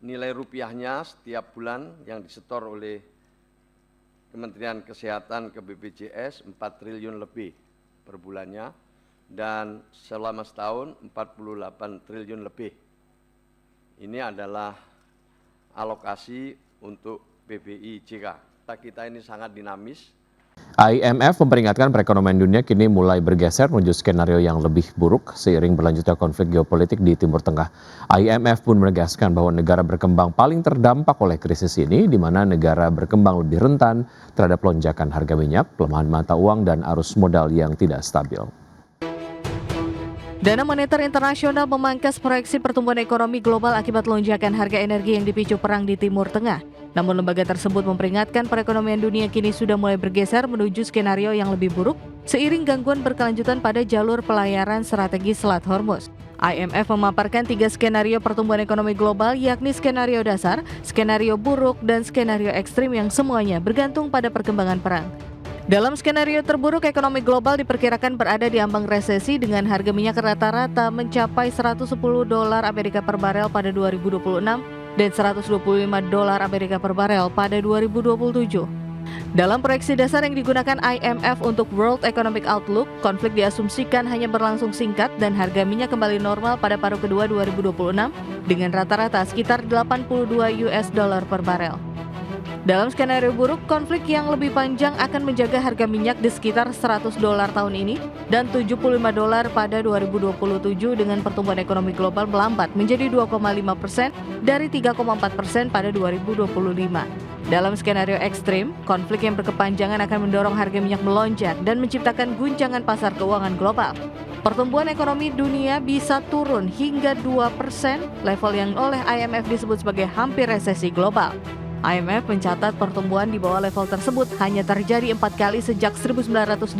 nilai rupiahnya setiap bulan yang disetor oleh Kementerian Kesehatan ke BPJS 4 triliun lebih per bulannya, dan selama setahun 48 triliun lebih. Ini adalah alokasi untuk BBI JK. Kita ini sangat dinamis. IMF memperingatkan perekonomian dunia kini mulai bergeser menuju skenario yang lebih buruk seiring berlanjutnya konflik geopolitik di Timur Tengah. IMF pun menegaskan bahwa negara berkembang paling terdampak oleh krisis ini, di mana negara berkembang lebih rentan terhadap lonjakan harga minyak, pelemahan mata uang, dan arus modal yang tidak stabil. Dana Moneter Internasional memangkas proyeksi pertumbuhan ekonomi global akibat lonjakan harga energi yang dipicu perang di Timur Tengah. Namun lembaga tersebut memperingatkan perekonomian dunia kini sudah mulai bergeser menuju skenario yang lebih buruk seiring gangguan berkelanjutan pada jalur pelayaran strategis Selat Hormuz. IMF memaparkan 3 skenario pertumbuhan ekonomi global, yakni skenario dasar, skenario buruk, dan skenario ekstrim yang semuanya bergantung pada perkembangan perang. Dalam skenario terburuk, ekonomi global diperkirakan berada di ambang resesi dengan harga minyak rata-rata mencapai $110 Amerika per barel pada 2026 dan $125 Amerika per barel pada 2027. Dalam proyeksi dasar yang digunakan IMF untuk World Economic Outlook, konflik diasumsikan hanya berlangsung singkat dan harga minyak kembali normal pada paruh kedua 2026 dengan rata-rata sekitar $82 per barel. Dalam skenario buruk, konflik yang lebih panjang akan menjaga harga minyak di sekitar $100 tahun ini dan $75 pada 2027 dengan pertumbuhan ekonomi global melambat menjadi 2,5% dari 3,4% pada 2025. Dalam skenario ekstrim, konflik yang berkepanjangan akan mendorong harga minyak melonjak dan menciptakan guncangan pasar keuangan global. Pertumbuhan ekonomi dunia bisa turun hingga 2%, level yang oleh IMF disebut sebagai hampir resesi global. IMF mencatat pertumbuhan di bawah level tersebut hanya terjadi 4 kali sejak 1980,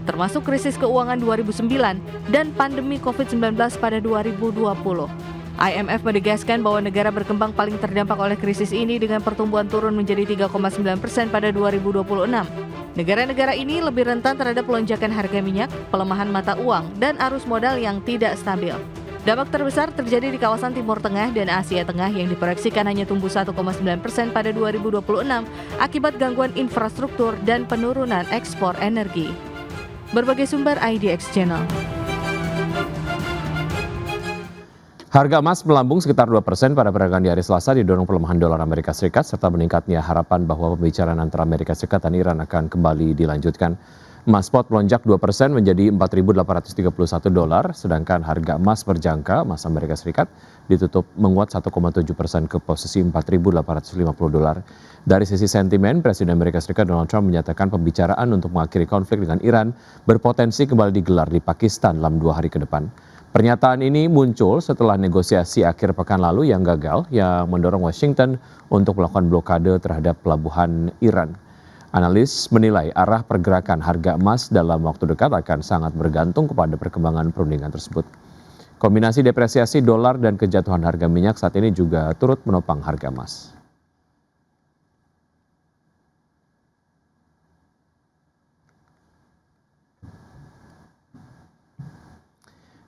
termasuk krisis keuangan 2009 dan pandemi COVID-19 pada 2020. IMF menegaskan bahwa negara berkembang paling terdampak oleh krisis ini dengan pertumbuhan turun menjadi 3,9% pada 2026. Negara-negara ini lebih rentan terhadap lonjakan harga minyak, pelemahan mata uang, dan arus modal yang tidak stabil. Dampak terbesar terjadi di kawasan Timur Tengah dan Asia Tengah yang diproyeksikan hanya tumbuh 1,9% pada 2026 akibat gangguan infrastruktur dan penurunan ekspor energi. Berbagai sumber IDX Channel. Harga emas melambung sekitar 2% pada perdagangan di hari Selasa didorong pelemahan dolar Amerika Serikat serta meningkatnya harapan bahwa pembicaraan antara Amerika Serikat dan Iran akan kembali dilanjutkan. Emas spot melonjak 2% menjadi $4.831, sedangkan harga emas berjangka emas Amerika Serikat ditutup menguat 1,7% ke posisi $4.850. Dari sisi sentimen, Presiden Amerika Serikat Donald Trump menyatakan pembicaraan untuk mengakhiri konflik dengan Iran berpotensi kembali digelar di Pakistan dalam 2 hari ke depan. Pernyataan ini muncul setelah negosiasi akhir pekan lalu yang gagal, yang mendorong Washington untuk melakukan blokade terhadap pelabuhan Iran. Analis menilai arah pergerakan harga emas dalam waktu dekat akan sangat bergantung kepada perkembangan perundingan tersebut. Kombinasi depresiasi dolar dan kejatuhan harga minyak saat ini juga turut menopang harga emas.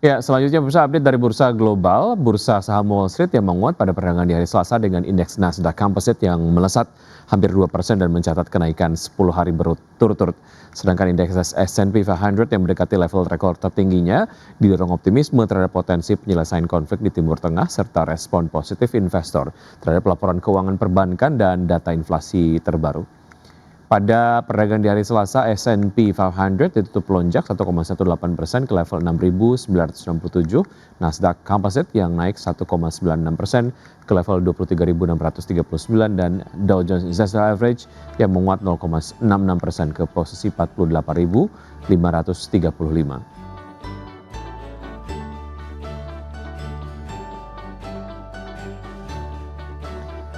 Ya, selanjutnya bursa update dari bursa global. Bursa saham Wall Street yang menguat pada perdagangan di hari Selasa dengan indeks Nasdaq Composite yang melesat hampir 2% dan mencatat kenaikan 10 hari berturut-turut. Sedangkan indeks S&P 500 yang mendekati level rekor tertingginya didorong optimisme terhadap potensi penyelesaian konflik di Timur Tengah serta respon positif investor terhadap laporan keuangan perbankan dan data inflasi terbaru. Pada perdagangan di hari Selasa, S&P 500 ditutup melonjak 1,18% ke level 6.967, Nasdaq Composite yang naik 1,96% ke level 23.639 dan Dow Jones Industrial Average yang menguat 0,66% ke posisi 48.535.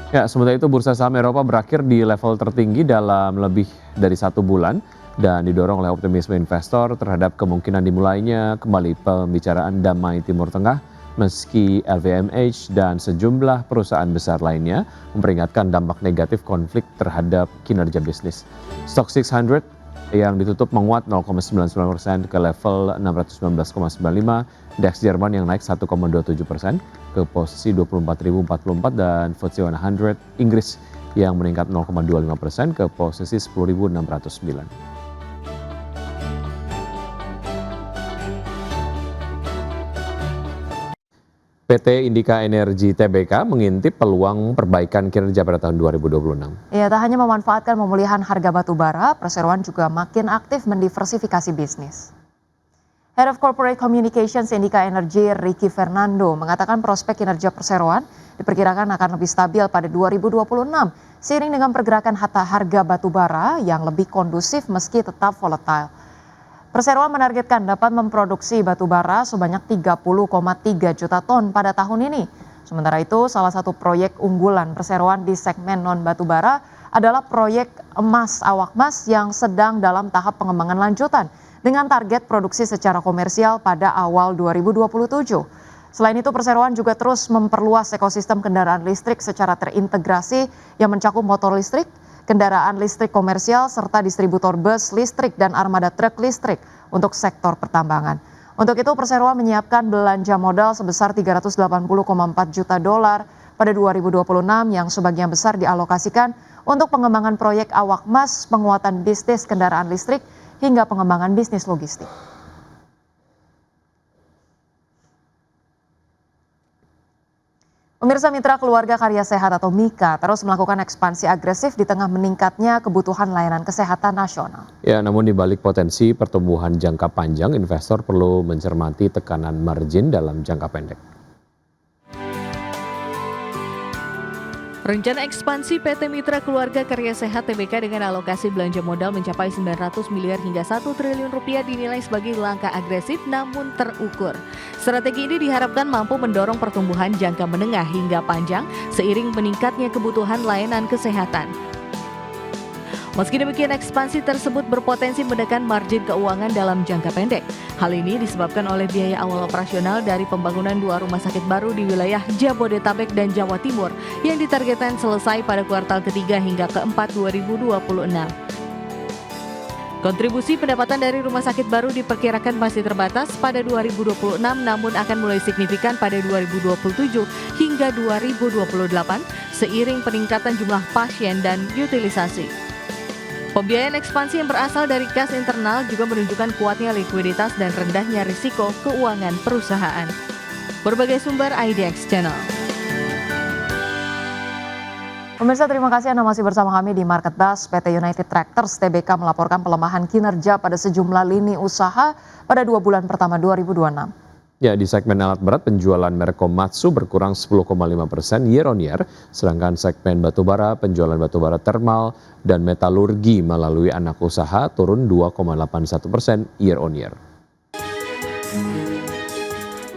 Ya, sementara itu bursa saham Eropa berakhir di level tertinggi dalam lebih dari 1 bulan dan didorong oleh optimisme investor terhadap kemungkinan dimulainya kembali pembicaraan damai Timur Tengah meski LVMH dan sejumlah perusahaan besar lainnya memperingatkan dampak negatif konflik terhadap kinerja bisnis. Stock 600 yang ditutup menguat 0,99% ke level 619,95, DAX Jerman yang naik 1,27% ke posisi 24.044 dan FTSE 100 Inggris yang meningkat 0,25% ke posisi 10.609. PT Indika Energi Tbk mengintip peluang perbaikan kinerja pada tahun 2026. Ya, tak hanya memanfaatkan pemulihan harga batu bara, perseroan juga makin aktif mendiversifikasi bisnis. Head of Corporate Communications Indika Energi, Ricky Fernando, mengatakan prospek kinerja perseroan diperkirakan akan lebih stabil pada 2026, seiring dengan pergerakan harga batu bara yang lebih kondusif meski tetap volatile. Perseroan menargetkan dapat memproduksi batu bara sebanyak 30,3 juta ton pada tahun ini. Sementara itu, salah satu proyek unggulan perseroan di segmen non-batu bara adalah proyek emas awak emas yang sedang dalam tahap pengembangan lanjutan dengan target produksi secara komersial pada awal 2027. Selain itu, perseroan juga terus memperluas ekosistem kendaraan listrik secara terintegrasi yang mencakup motor listrik, kendaraan listrik komersial, serta distributor bus listrik dan armada truk listrik untuk sektor pertambangan. Untuk itu, perseroan menyiapkan belanja modal sebesar 380,4 juta dolar pada 2026 yang sebagian besar dialokasikan untuk pengembangan proyek awak emas, penguatan bisnis kendaraan listrik, hingga pengembangan bisnis logistik. Pemirsa Mitra Keluarga Karya Sehat atau MIKA terus melakukan ekspansi agresif di tengah meningkatnya kebutuhan layanan kesehatan nasional. Ya, namun di balik potensi pertumbuhan jangka panjang, investor perlu mencermati tekanan margin dalam jangka pendek. Rencana ekspansi PT Mitra Keluarga Karya Sehat Tbk dengan alokasi belanja modal mencapai 900 miliar hingga 1 triliun rupiah dinilai sebagai langkah agresif namun terukur. Strategi ini diharapkan mampu mendorong pertumbuhan jangka menengah hingga panjang seiring meningkatnya kebutuhan layanan kesehatan. Meski demikian, ekspansi tersebut berpotensi menekan margin keuangan dalam jangka pendek. Hal ini disebabkan oleh biaya awal operasional dari pembangunan 2 rumah sakit baru di wilayah Jabodetabek dan Jawa Timur yang ditargetkan selesai pada kuartal ketiga hingga keempat 2026. Kontribusi pendapatan dari rumah sakit baru diperkirakan masih terbatas pada 2026 namun akan mulai signifikan pada 2027 hingga 2028 seiring peningkatan jumlah pasien dan utilisasi. Pembiayaan ekspansi yang berasal dari kas internal juga menunjukkan kuatnya likuiditas dan rendahnya risiko keuangan perusahaan. Berbagai sumber IDX Channel. Pemirsa, terima kasih Anda masih bersama kami di Market Buzz. PT United Tractors Tbk melaporkan pelemahan kinerja pada sejumlah lini usaha pada 2 bulan pertama 2026. Ya, di segmen alat berat penjualan merek Komatsu berkurang 10,5% year on year, sedangkan segmen batubara penjualan batubara termal dan metalurgi melalui anak usaha turun 2,81% year on year.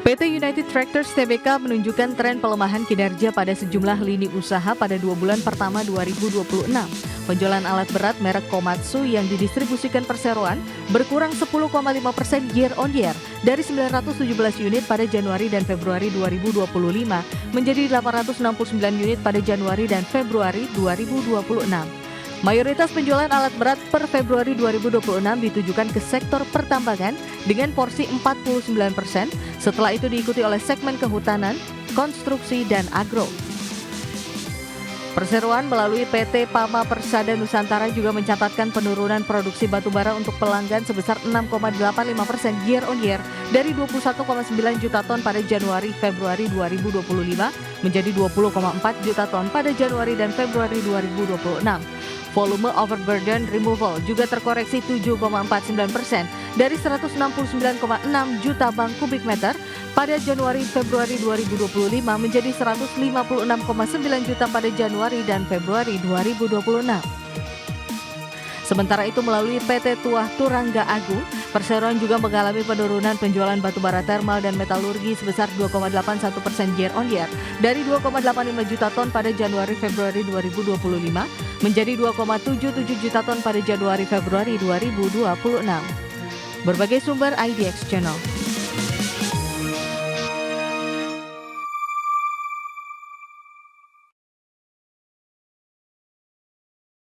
PT United Tractors Tbk menunjukkan tren pelemahan kinerja pada sejumlah lini usaha pada 2 bulan pertama 2026. Penjualan alat berat merek Komatsu yang didistribusikan perseroan berkurang 10,5% year on year dari 917 unit pada Januari dan Februari 2025 menjadi 869 unit pada Januari dan Februari 2026. Mayoritas penjualan alat berat per Februari 2026 ditujukan ke sektor pertambangan dengan porsi 49%, setelah itu diikuti oleh segmen kehutanan, konstruksi, dan agro. Perseroan melalui PT Pama Persada Nusantara juga mencatatkan penurunan produksi batubara untuk pelanggan sebesar 6,85% year on year dari 21,9 juta ton pada Januari-Februari 2025 menjadi 20,4 juta ton pada Januari dan Februari 2026. Volume overburden removal juga terkoreksi 7,49% dari 169,6 juta bang kubik meter pada Januari-Februari 2025 menjadi 156,9 juta pada Januari dan Februari 2026. Sementara itu melalui PT Tuah Turangga Agung, perseroan juga mengalami penurunan penjualan batubara termal dan metalurgi sebesar 2,81% year on year dari 2,85 juta ton pada Januari-Februari 2025 menjadi 2,77 juta ton pada Januari-Februari 2026. Berbagai sumber IDX Channel.